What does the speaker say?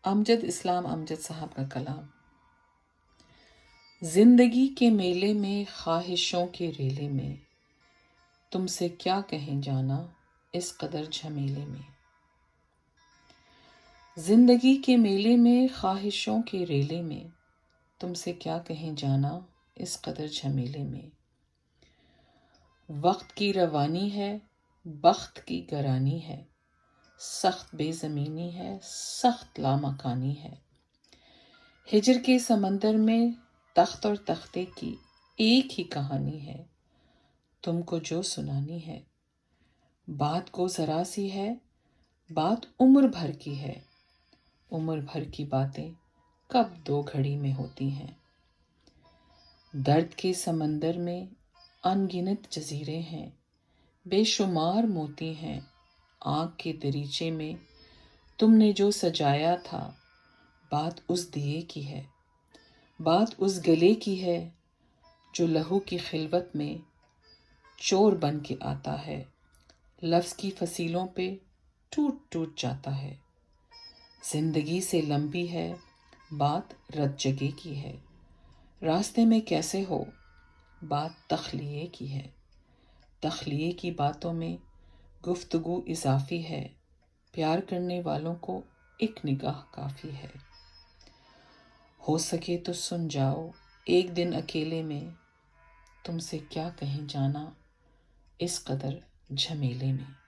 امجد اسلام امجد صاحب کا کلام۔ زندگی کے میلے میں، خواہشوں کے ریلے میں، تم سے کیا کہیں جانا اس قدر جھمیلے میں۔ زندگی کے میلے میں، خواہشوں کے ریلے میں، تم سے کیا کہیں جانا اس قدر جھمیلے میں۔ وقت کی روانی ہے، بخت کی گرانی ہے، سخت بے زمینی ہے، سخت لامکانی ہے۔ ہجر کے سمندر میں تخت اور تختے کی ایک ہی کہانی ہے، تم کو جو سنانی ہے۔ بات کو ذرا سی ہے، بات عمر بھر کی ہے، عمر بھر کی باتیں کب دو گھڑی میں ہوتی ہیں۔ درد کے سمندر میں ان گنت جزیرے ہیں، بے شمار موتی ہیں۔ آنکھ کے دریچے میں تم نے جو سجایا تھا، بات اس دیے کی ہے، بات اس گلے کی ہے جو لہو کی خلوت میں چور بن کے آتا ہے، لفظ کی فصیلوں پہ ٹوٹ ٹوٹ جاتا ہے۔ زندگی سے لمبی ہے، بات رت جگہ کی ہے، راستے میں کیسے ہو، بات تخلیے کی ہے۔ تخلیے کی باتوں میں گفتگو اضافی ہے، پیار کرنے والوں کو ایک نگاہ کافی ہے۔ ہو سکے تو سن جاؤ ایک دن اکیلے میں، تم سے کیا کہیں جانا اس قدر جھمیلے میں۔